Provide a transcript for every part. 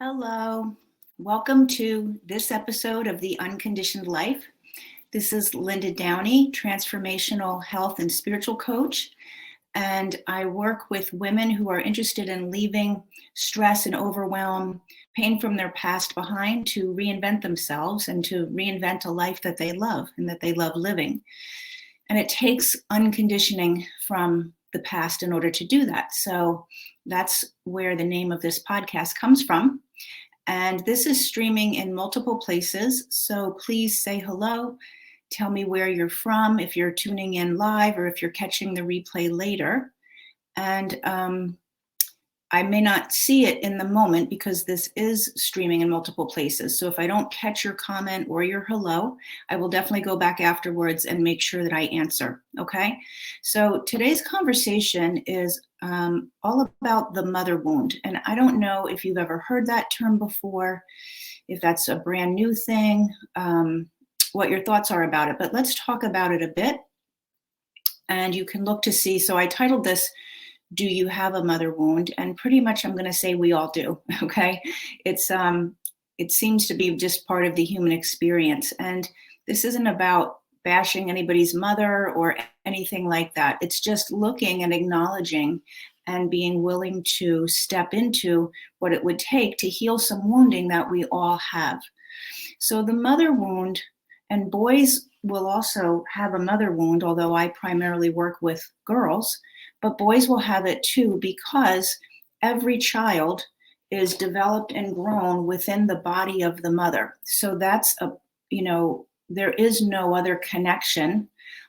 Hello. Welcome to this episode of The Unconditioned Life. This is Linda Downey, transformational health and spiritual coach, and I work with women who are interested in leaving stress and overwhelm, pain from their past behind to reinvent themselves and to reinvent a life that they love and that they love living. And it takes unconditioning from the past in order to do that. So that's where the name of this podcast comes from. And this is streaming in multiple places. So please say hello. Tell me where you're from, if you're tuning in live or if you're catching the replay later. And I may not see it in the moment because this is streaming in multiple places. So if I don't catch your comment or your hello, I will definitely go back afterwards and make sure that I answer. Okay. So today's conversation is all about the mother wound. And I don't know if you've ever heard that term before, if that's a brand new thing, what your thoughts are about it. But let's talk about it a bit. And you can look to see. So I titled this, "Do you have a mother wound?" And pretty much I'm going to say we all do. Okay. It seems to be just part of the human experience. And this isn't about bashing anybody's mother or anything like that. It's just looking and acknowledging and being willing to step into what it would take to heal some wounding that we all have. So the mother wound, and boys will also have a mother wound, although I primarily work with girls. But boys will have it too, because every child is developed and grown within the body of the mother. So that's there is no other connection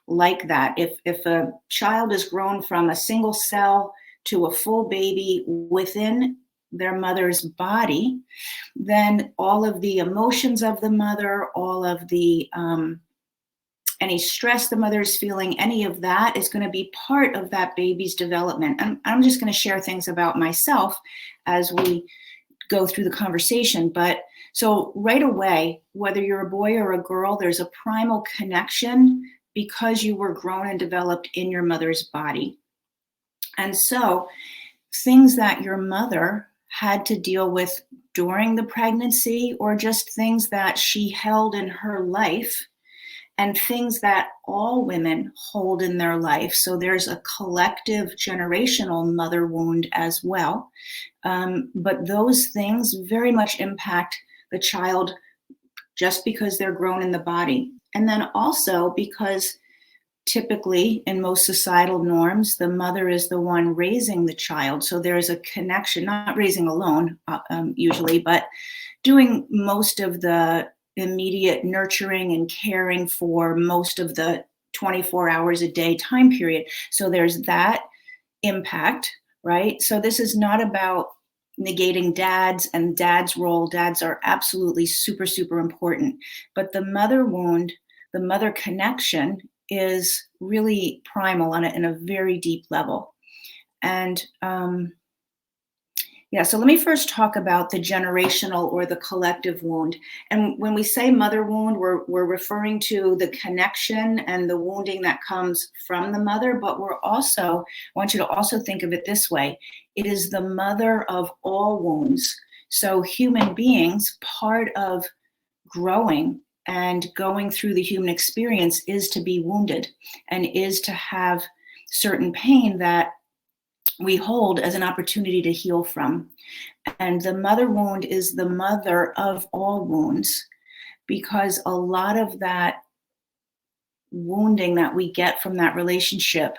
like that. If a child is grown from a single cell to a full baby within their mother's body, then all of the emotions of the mother, all of the any stress the mother is feeling, any of that is going to be part of that baby's development. And I'm just going to share things about myself as we go through the conversation. But so right away, whether you're a boy or a girl, there's a primal connection because you were grown and developed in your mother's body. And so things that your mother had to deal with during the pregnancy, or just things that she held in her life, and things that all women hold in their life. So there's a collective generational mother wound as well. But those things very much impact the child just because they're grown in the body. And then also because typically in most societal norms, the mother is the one raising the child. So there's a connection, not raising alone usually, but doing most of the immediate nurturing and caring for most of the 24 hours a day time period. So there's that impact, right? So this is not about negating dads and dad's role. Dads are absolutely super, super important. But the mother wound, the mother connection is really primal in a very deep level. And so let me first talk about the generational or the collective wound. And when we say mother wound, we're referring to the connection and the wounding that comes from the mother, but I want you to also think of it this way. It is the mother of all wounds. So human beings, part of growing and going through the human experience is to be wounded and is to have certain pain that we hold as an opportunity to heal from. And the mother wound is the mother of all wounds, because a lot of that wounding that we get from that relationship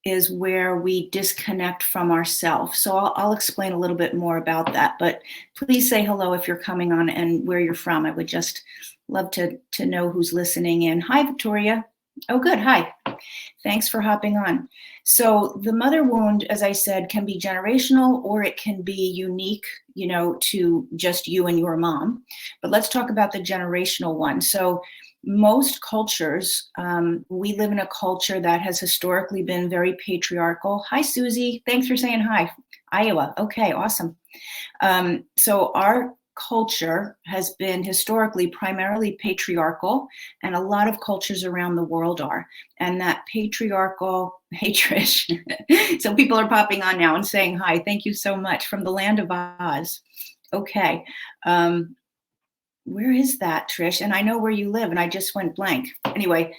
is where we disconnect from ourselves. So I'll explain a little bit more about that, but please say hello if you're coming on and where you're from. I would just love to know who's listening in. Hi, Victoria. Oh, good. Hi. Thanks for hopping on. So the mother wound, as I said, can be generational or it can be unique, to just you and your mom. But let's talk about the generational one. So most cultures, we live in a culture that has historically been very patriarchal. Hi, Susie. Thanks for saying hi. Iowa. Okay, awesome. So our culture has been historically primarily patriarchal, and a lot of cultures around the world are. And that patriarchal, hey Trish, so people are popping on now and saying hi. Thank you so much from the land of Oz. Okay. Where is that, Trish? And I know where you live, and I just went blank. Anyway,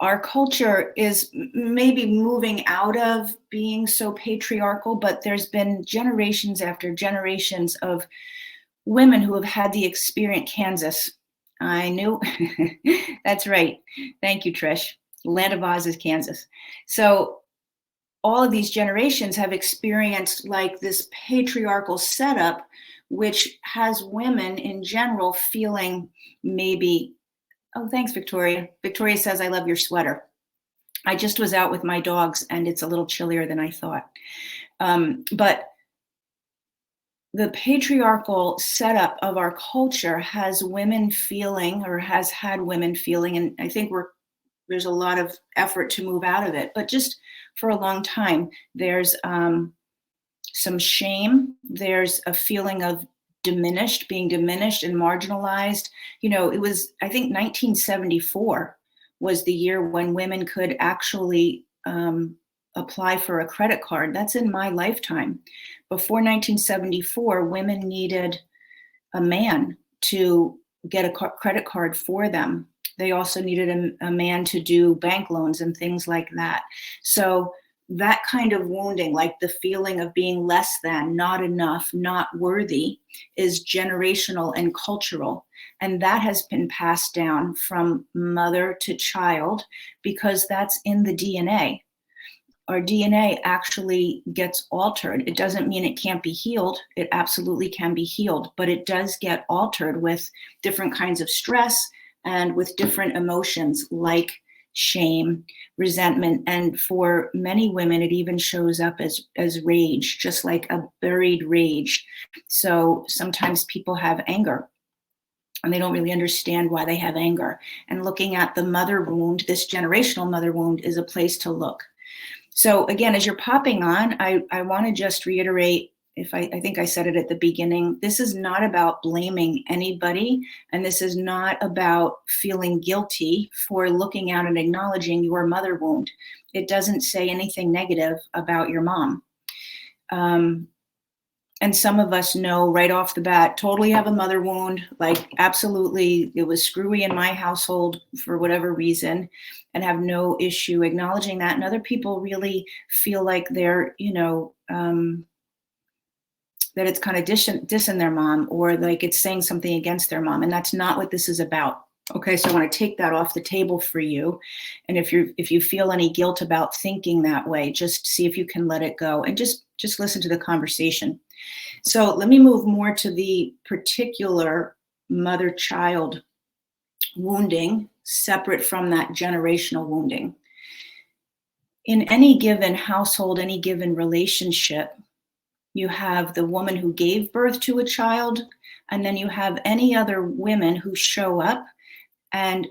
our culture is maybe moving out of being so patriarchal, but there's been generations after generations of women who have had the experience. Kansas. I knew. That's right. Thank you, Trish. Land of Oz is Kansas. So all of these generations have experienced like this patriarchal setup, which has women in general feeling maybe, oh, thanks, Victoria. Victoria says, I love your sweater. I just was out with my dogs and it's a little chillier than I thought. But the patriarchal setup of our culture has women feeling, or has had women feeling, and I think there's a lot of effort to move out of it, but just for a long time, there's some shame. There's a feeling of being diminished and marginalized. You know, it was, I think 1974 was the year when women could actually apply for a credit card. That's in my lifetime. Before 1974, women needed a man to get a credit card for them. They also needed a man to do bank loans and things like that. So that kind of wounding, like the feeling of being less than, not enough, not worthy, is generational and cultural. And that has been passed down from mother to child because that's in the DNA. Our DNA actually gets altered. It doesn't mean it can't be healed. It absolutely can be healed, but it does get altered with different kinds of stress and with different emotions like shame, resentment, and for many women, it even shows up as rage, just like a buried rage. So sometimes people have anger and they don't really understand why they have anger. And looking at the mother wound, this generational mother wound, is a place to look. So again, as you're popping on, I want to just reiterate, I think I said it at the beginning, this is not about blaming anybody, and this is not about feeling guilty for looking at and acknowledging your mother wound. It doesn't say anything negative about your mom. And some of us know right off the bat, totally have a mother wound, like absolutely, it was screwy in my household for whatever reason, and have no issue acknowledging that. And other people really feel like they're, that it's kind of dissing their mom, or like it's saying something against their mom. And that's not what this is about. Okay, so I want to take that off the table for you. And if you feel any guilt about thinking that way, just see if you can let it go and just listen to the conversation. So let me move more to the particular mother-child wounding, separate from that generational wounding. In any given household, any given relationship, you have the woman who gave birth to a child, and then you have any other women who show up and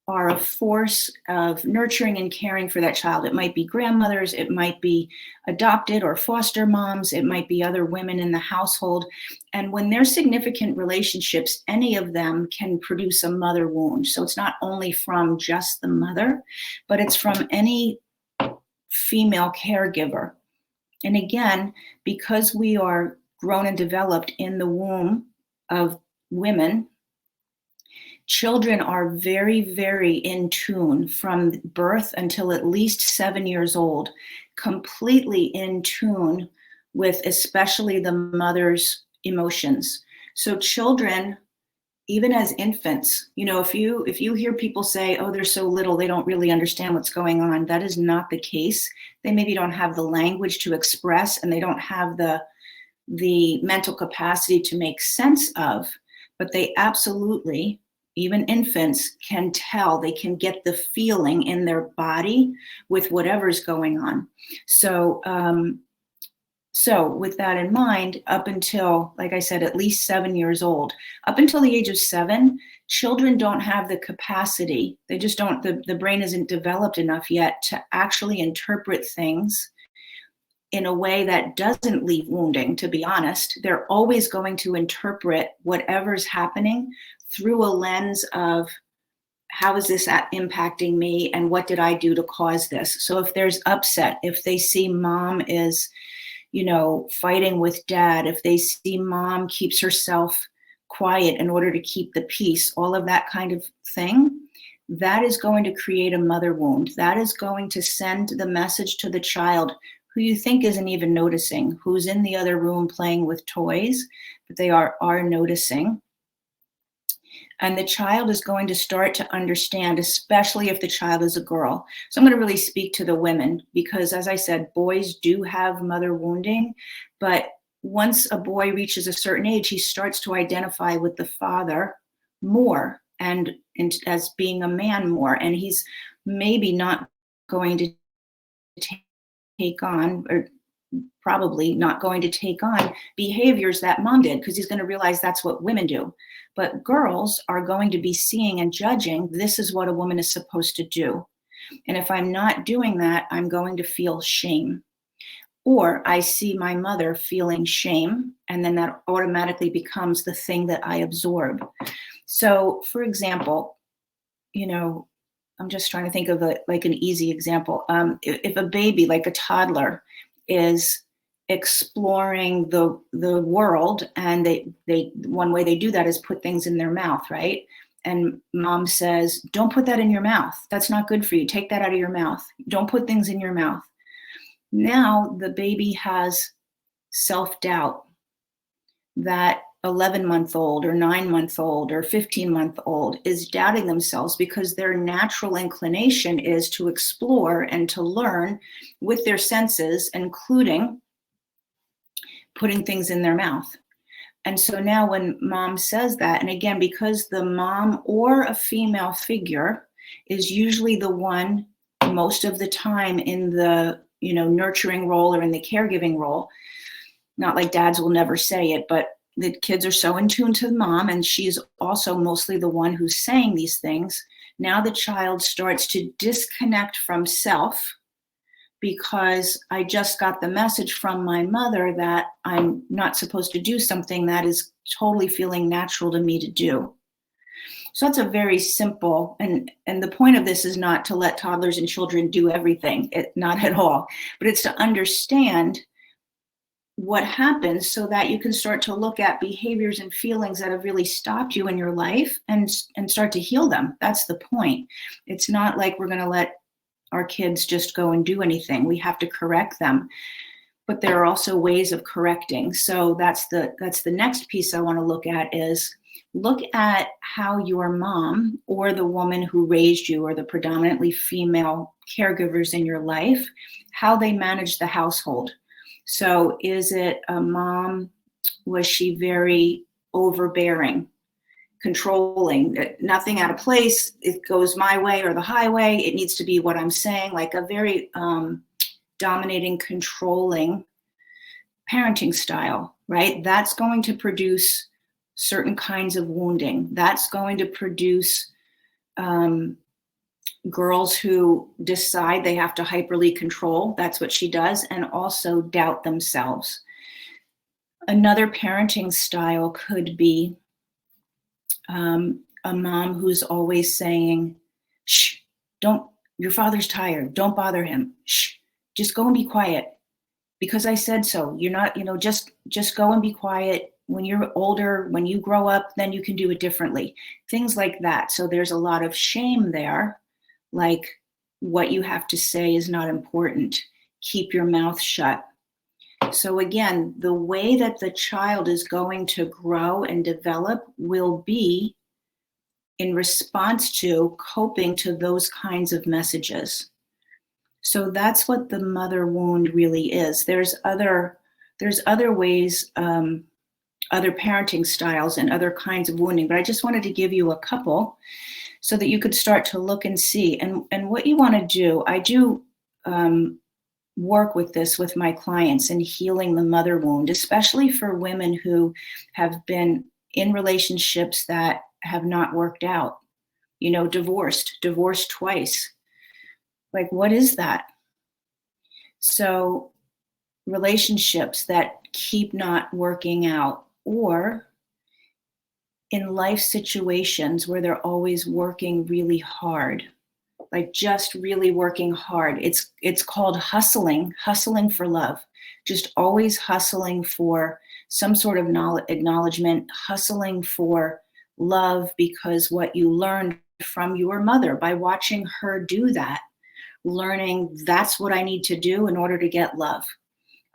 are a force of nurturing and caring for that child. It might be grandmothers, it might be adopted or foster moms, it might be other women in the household. And when they're significant relationships, any of them can produce a mother wound. So it's not only from just the mother, but it's from any female caregiver. And again, because we are grown and developed in the womb of women, children are very, very in tune from birth until at least 7 years old, completely in tune with especially the mother's emotions. So children, even as infants, if you hear people say, oh, they're so little, they don't really understand what's going on, that is not the case. They maybe don't have the language to express, and they don't have the mental capacity to make sense of, but they absolutely, even infants, can tell, they can get the feeling in their body with whatever's going on. So with that in mind, up until, like I said, at least 7 years old, up until the age of 7, children don't have the capacity. They just don't, the brain isn't developed enough yet to actually interpret things in a way that doesn't leave wounding, to be honest. They're always going to interpret whatever's happening through a lens of, how is this impacting me, and what did I do to cause this? So if there's upset, if they see mom is, fighting with dad, if they see mom keeps herself quiet in order to keep the peace, all of that kind of thing, that is going to create a mother wound. That is going to send the message to the child, who you think isn't even noticing, who's in the other room playing with toys, but they are noticing. And the child is going to start to understand, especially if the child is a girl. So I'm going to really speak to the women, because as I said, boys do have mother wounding, but once a boy reaches a certain age, he starts to identify with the father more and as being a man more. And he's maybe not going to take on, or probably not going to take on, behaviors that mom did, because he's going to realize that's what women do. But girls are going to be seeing and judging, this is what a woman is supposed to do. And if I'm not doing that, I'm going to feel shame. Or I see my mother feeling shame, and then that automatically becomes the thing that I absorb. So, for example, I'm just trying to think of like an easy example. If a baby, like a toddler, is exploring the world, and they one way they do that is put things in their mouth, right? And mom says, don't put that in your mouth. That's not good for you. Take that out of your mouth. Don't put things in your mouth. Now the baby has self-doubt. That 11-month-old or 9-month-old or 15-month-old is doubting themselves, because their natural inclination is to explore and to learn with their senses, including putting things in their mouth. And so now when mom says that, and again, because the mom or a female figure is usually the one most of the time in the nurturing role or in the caregiving role, not like dads will never say it, but the kids are so in tune to the mom, and she's also mostly the one who's saying these things. Now the child starts to disconnect from self, because I just got the message from my mother that I'm not supposed to do something that is totally feeling natural to me to do. So that's a very simple, and the point of this is not to let toddlers and children do everything, not at all, but it's to understand what happens, so that you can start to look at behaviors and feelings that have really stopped you in your life and start to heal them. That's the point. It's not like we're going to let our kids just go and do anything. We have to correct them, but there are also ways of correcting. So that's the next piece I want to look at, is look at how your mom or the woman who raised you, or the predominantly female caregivers in your life, how they manage the household. So is it a mom, was she very overbearing, controlling, nothing out of place, it goes my way or the highway, it needs to be what I'm saying, like a very dominating, controlling parenting style, right? That's going to produce certain kinds of wounding. That's going to produce girls who decide they have to hyperly control. That's what she does. And also doubt themselves. Another parenting style could be a mom who's always saying, shh, your father's tired. Don't bother him. Shh, just go and be quiet, because I said so. You're not, just go and be quiet. When you're older, when you grow up, then you can do it differently. Things like that. So there's a lot of shame there. Like, what you have to say is not important. Keep your mouth shut. So again, the way that the child is going to grow and develop will be in response to coping to those kinds of messages. So that's what the mother wound really is. There's other ways, other parenting styles and other kinds of wounding, but I just wanted to give you a couple so that you could start to look and see. And what you want to do, I do work with this with my clients in healing the mother wound, especially for women who have been in relationships that have not worked out, divorced twice. Like, what is that? So relationships that keep not working out, or in life situations where they're always working really hard, like just really working hard. It's called hustling for love. Just always hustling for some sort of acknowledgement, hustling for love, because what you learned from your mother by watching her do that, learning that's what I need to do in order to get love.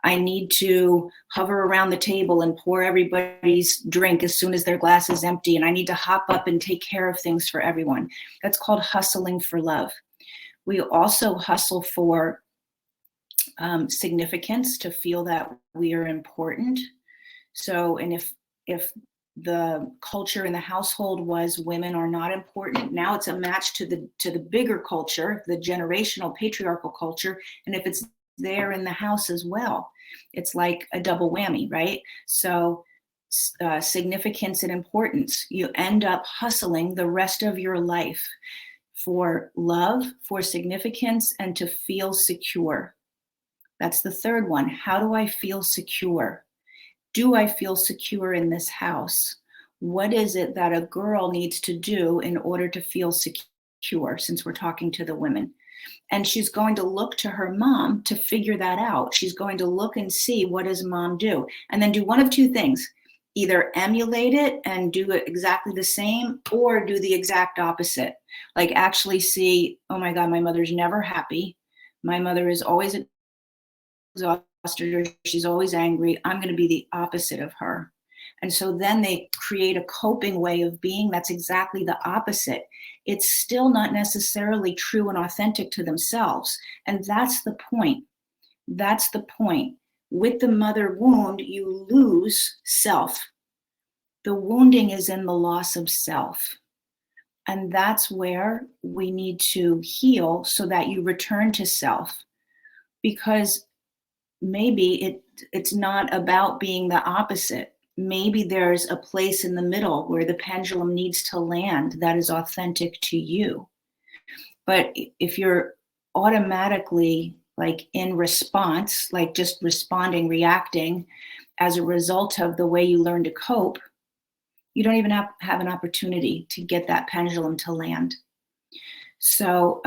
I need to hover around the table and pour everybody's drink as soon as their glass is empty. And I need to hop up and take care of things for everyone. That's called hustling for love. We also hustle for significance, to feel that we are important. So, and if the culture in the household was women are not important, now it's a match to the bigger culture, the generational patriarchal culture. And if it's there in the house as well, it's like a double whammy, right? So significance and importance, you end up hustling the rest of your life for love, for significance, and to feel secure. That's the third one. How do I feel secure? Do I feel secure in this house? What is it that a girl needs to do in order to feel secure, since we're talking to the women? And she's going to look to her mom to figure that out. She's going to look and see, what does mom do? And then do one of two things: either emulate it and do it exactly the same, or do the exact opposite. Like actually see, oh my God, my mother's never happy. My mother is always exhausted, or she's always angry. I'm going to be the opposite of her. And so then they create a coping way of being that's exactly the opposite. It's still not necessarily true and authentic to themselves. And that's the point. That's the point. With the mother wound, you lose self. The wounding is in the loss of self. And that's where we need to heal, so that you return to self. Because maybe it's not about being the opposite. Maybe there's a place in the middle where the pendulum needs to land that is authentic to you. But if you're automatically like in response, like just responding, reacting as a result of the way you learn to cope, you don't even have an opportunity to get that pendulum to land. So,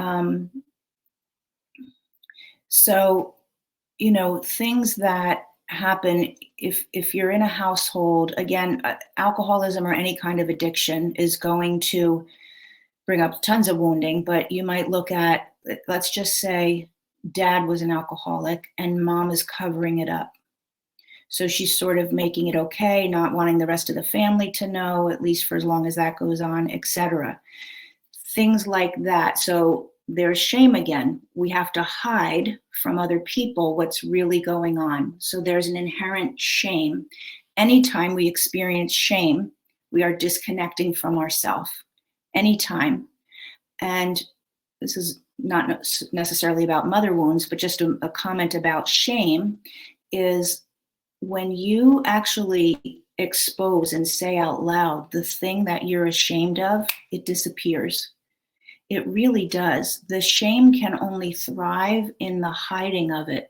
you know, things that happen if you're in a household, again, alcoholism or any kind of addiction is going to bring up tons of wounding. But you might look at, let's just say dad was an alcoholic and mom is covering it up. So she's sort of making it okay, not wanting the rest of the family to know, at least for as long as that goes on, etc. Things like that. So there's shame again. We have to hide from other people what's really going on. So there's an inherent shame. Anytime we experience shame, we are disconnecting from ourselves. Anytime. And this is not necessarily about mother wounds, but just a comment about shame is when you actually expose and say out loud the thing that you're ashamed of, it disappears. It really does. The shame can only thrive in the hiding of it.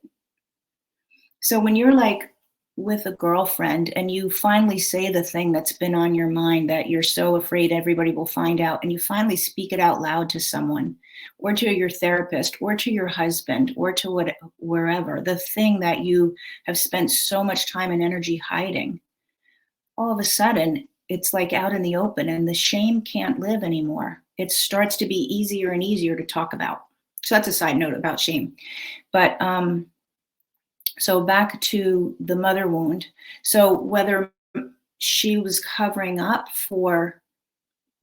So when you're like with a girlfriend and you finally say the thing that's been on your mind that you're so afraid everybody will find out, and you finally speak it out loud to someone, or to your therapist, or to your husband, or to wherever, the thing that you have spent so much time and energy hiding, all of a sudden it's like out in the open, and the shame can't live anymore. It starts to be easier and easier to talk about. So that's a side note about shame. But so back to the mother wound. So whether she was covering up for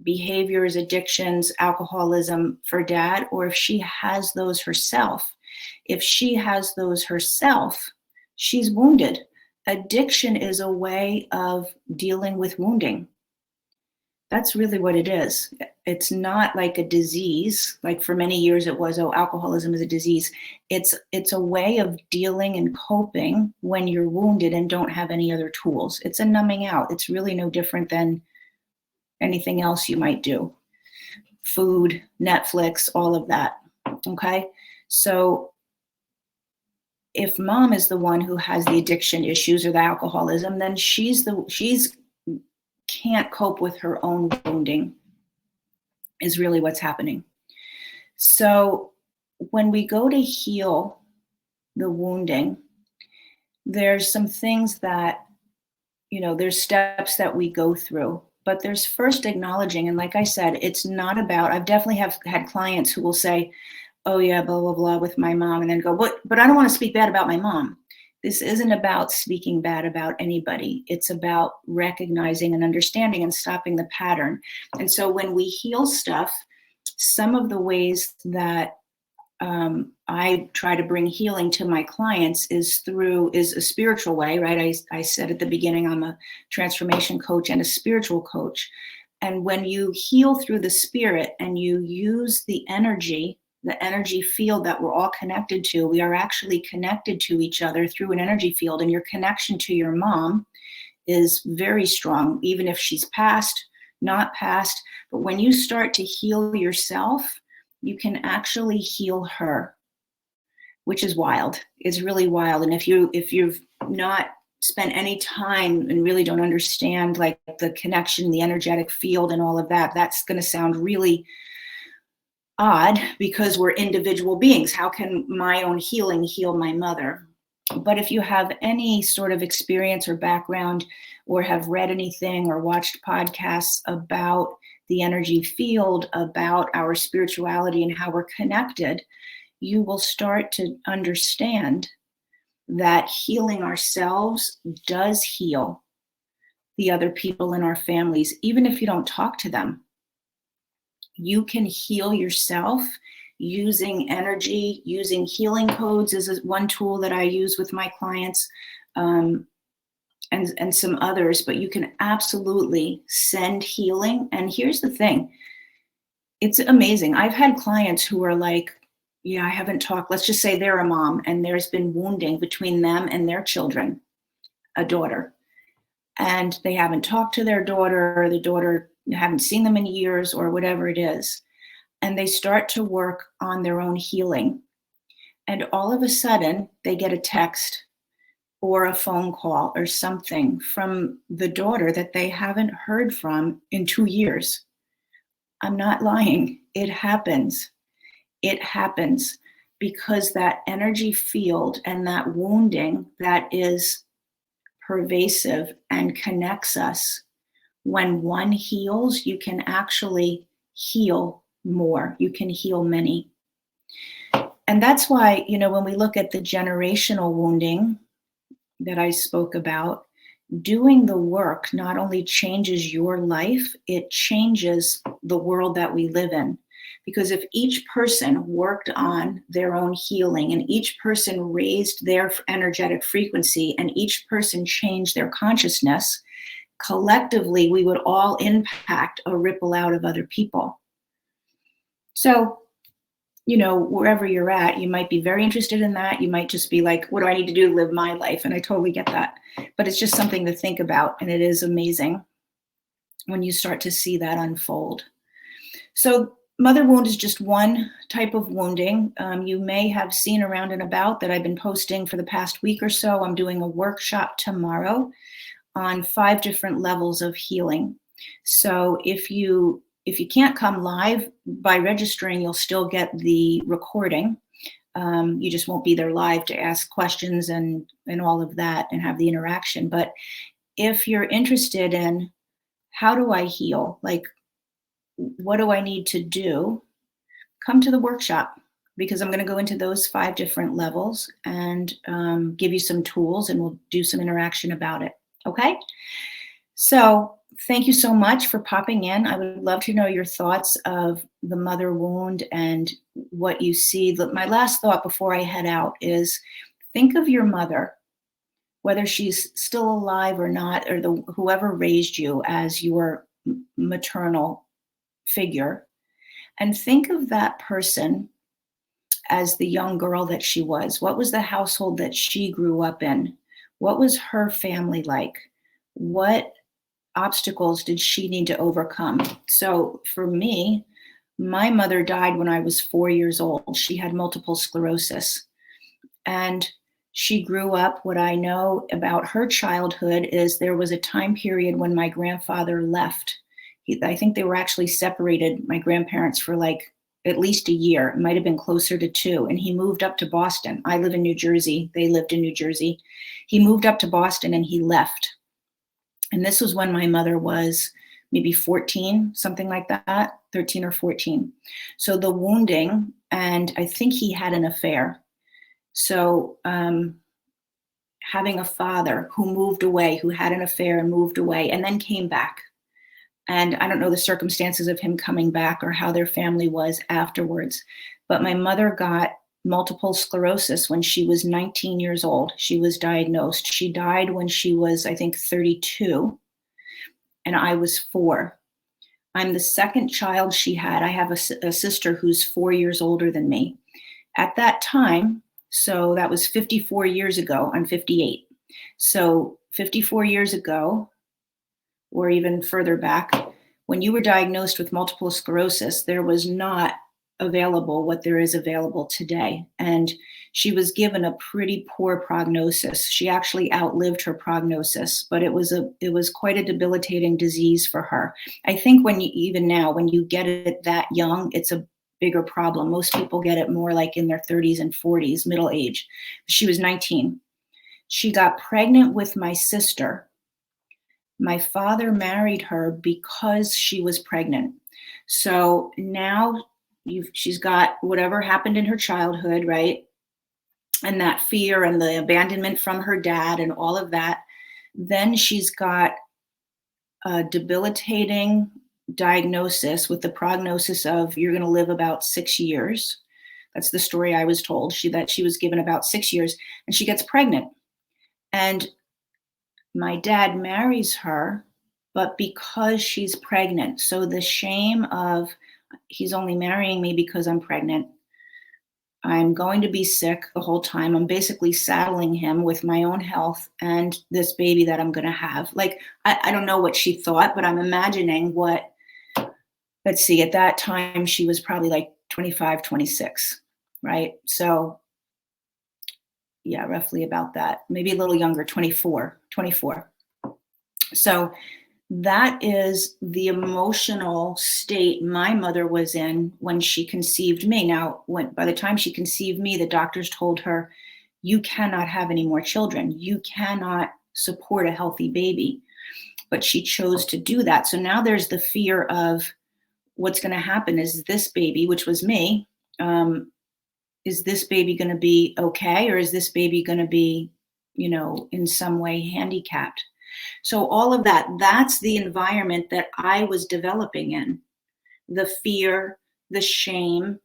behaviors, addictions, alcoholism for dad, or if she has those herself. If she has those herself, she's wounded. Addiction is a way of dealing with wounding. That's really what it is. It's not like a disease. Like for many years it was, oh, alcoholism is a disease. It's a way of dealing and coping when you're wounded and don't have any other tools. It's a numbing out. It's really no different than anything else you might do. Food, Netflix, all of that. Okay. So if mom is the one who has the addiction issues or the alcoholism, then she's can't cope with her own wounding, is really what's happening. So when we go to heal the wounding, there's some things that, there's steps that we go through, but there's first acknowledging. And like I said, it's not about, I've definitely have had clients who will say, oh yeah, blah, blah, blah with my mom, and then go, but I don't want to speak bad about my mom. This isn't about speaking bad about anybody. It's about recognizing and understanding and stopping the pattern. And so when we heal stuff, some of the ways that I try to bring healing to my clients is a spiritual way, right? I said at the beginning, I'm a transformation coach and a spiritual coach. And when you heal through the spirit and you use the energy field that we're all connected to, we are actually connected to each other through an energy field. And your connection to your mom is very strong, even if she's passed, not passed. But when you start to heal yourself, you can actually heal her, which is wild. It's really wild. And if you've not spent any time and really don't understand like the connection, the energetic field and all of that, that's going to sound really odd because we're individual beings. How can my own healing heal my mother? But if you have any sort of experience or background or have read anything or watched podcasts about the energy field, about our spirituality and how we're connected, you will start to understand that healing ourselves does heal the other people in our families, even if you don't talk to them. You can heal yourself using energy, using healing codes is one tool that I use with my clients, and some others, but you can absolutely send healing. And here's the thing, it's amazing. I've had clients who are like, yeah, I haven't talked, let's just say they're a mom and there's been wounding between them and their children, a daughter, and they haven't talked to their daughter, or the daughter haven't seen them in years or whatever it is. And they start to work on their own healing. And all of a sudden they get a text or a phone call or something from the daughter that they haven't heard from in 2 years. I'm not lying. It happens. It happens because that energy field and that wounding that is pervasive and connects us, when one heals, you can actually heal more. You can heal many. And that's why, when we look at the generational wounding that I spoke about, doing the work not only changes your life, it changes the world that we live in. Because if each person worked on their own healing and each person raised their energetic frequency and each person changed their consciousness, collectively, we would all impact a ripple out of other people. So, wherever you're at, you might be very interested in that. You might just be like, what do I need to do to live my life? And I totally get that. But it's just something to think about. And it is amazing when you start to see that unfold. So mother wound is just one type of wounding. You may have seen around and about that I've been posting for the past week or so. I'm doing a workshop tomorrow on 5 different levels of healing. So if you can't come live, by registering, you'll still get the recording. You just won't be there live to ask questions and all of that and have the interaction. But if you're interested in how do I heal, like what do I need to do, come to the workshop, because I'm going to go into those 5 different levels and give you some tools, and we'll do some interaction about it. Okay? So thank you so much for popping in. I would love to know your thoughts of the mother wound and what you see. My last thought before I head out is, think of your mother, whether she's still alive or not, or whoever raised you as your maternal figure, and think of that person as the young girl that she was. What was the household that she grew up in? What was her family like? What obstacles did she need to overcome? So for me, my mother died when I was 4 years old. She had multiple sclerosis, and She grew up. What I know about her childhood is there was a time period when my grandfather left. I think they were actually separated, my grandparents, for like at least a year. It might have been closer to 2. And he moved up to Boston. I live in New Jersey. They lived in New Jersey. He moved up to Boston and he left. And this was when my mother was maybe 14, something like that, 13 or 14. So the wounding, and I think he had an affair. So having a father who moved away, who had an affair and moved away and then came back. And I don't know the circumstances of him coming back or how their family was afterwards. But my mother got multiple sclerosis when she was 19 years old. She was diagnosed. She died when she was, I think, 32, and I was 4. I'm the second child she had. I have a sister who's 4 years older than me. At that time, so that was 54 years ago. I'm 58. So 54 years ago, or even further back, when you were diagnosed with multiple sclerosis, there was not available what there is available today. And she was given a pretty poor prognosis. She actually outlived her prognosis, but it was quite a debilitating disease for her. I think even now, when you get it that young, it's a bigger problem. Most people get it more like in their 30s and 40s, middle age. She was 19. She got pregnant with my sister. My father married her because she was pregnant. So now she's got whatever happened in her childhood, right? And that fear and the abandonment from her dad and all of that. Then she's got a debilitating diagnosis with the prognosis of you're going to live about 6 years. That's the story I was told. That she was given about 6 years, and she gets pregnant. And my dad marries her, but because she's pregnant. So the shame of he's only marrying me because I'm pregnant. I'm going to be sick the whole time. I'm basically saddling him with my own health and this baby that I'm going to have. Like, I don't know what she thought, but I'm imagining let's see, at that time, she was probably like 25, 26, right? So yeah, roughly about that, maybe a little younger, 24. So that is the emotional state my mother was in when she conceived me. Now, by the time she conceived me, the doctors told her, you cannot have any more children. You cannot support a healthy baby. But she chose to do that. So now there's the fear of what's going to happen. Is this baby, which was me, is this baby going to be okay? Or is this baby going to be, in some way handicapped? So all of that's the environment that I was developing in. The fear, the shame,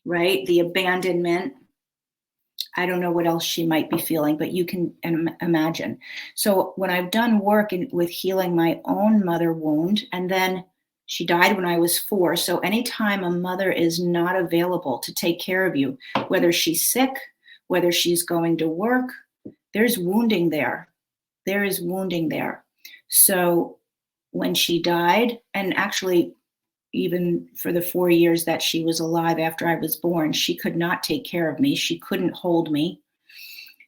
right? The abandonment. I don't know what else she might be feeling, but you can imagine. So when I've done work with healing my own mother wound, and then she died when I was 4. So anytime a mother is not available to take care of you, whether she's sick, whether she's going to work, there's wounding there. There is wounding there. So when she died, and actually even for the 4 years that she was alive after I was born, she could not take care of me. She couldn't hold me.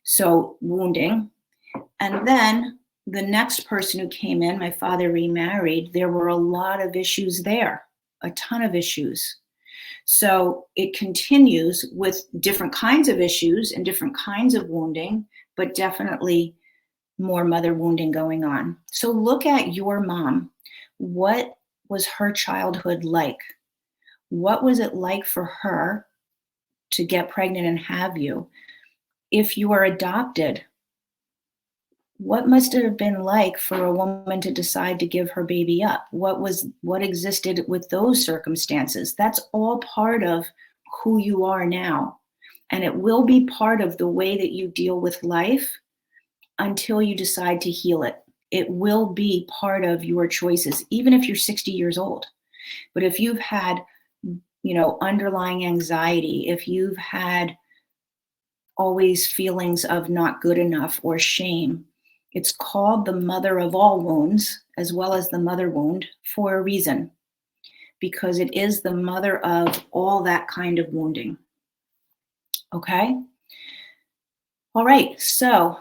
So wounding. And then the next person who came in, my father remarried, there were a lot of issues there, a ton of issues. So it continues with different kinds of issues and different kinds of wounding, but definitely more mother wounding going on. So look at your mom. What was her childhood like? What was it like for her to get pregnant and have you? If you are adopted, what must it have been like for a woman to decide to give her baby up? What existed with those circumstances? That's all part of who you are now. And it will be part of the way that you deal with life until you decide to heal it. It will be part of your choices, even if you're 60 years old. But if you've had, underlying anxiety, if you've had always feelings of not good enough or shame, it's called the mother of all wounds, as well as the mother wound, for a reason, because it is the mother of all that kind of wounding. Okay? All right, so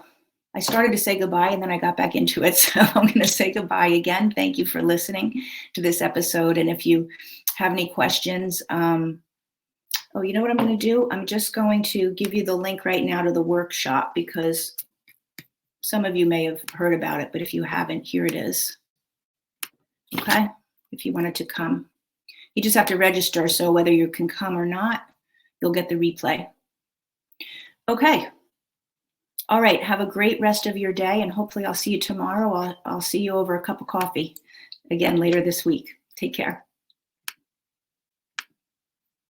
I started to say goodbye and then I got back into it. So I'm going to say goodbye again. Thank you for listening to this episode. And if you have any questions, you know what I'm going to do? I'm just going to give you the link right now to the workshop because some of you may have heard about it, but if you haven't, here it is. Okay, if you wanted to come. You just have to register, so whether you can come or not, you'll get the replay. Okay. All right, have a great rest of your day, and hopefully I'll see you tomorrow. I'll see you over a cup of coffee again later this week. Take care.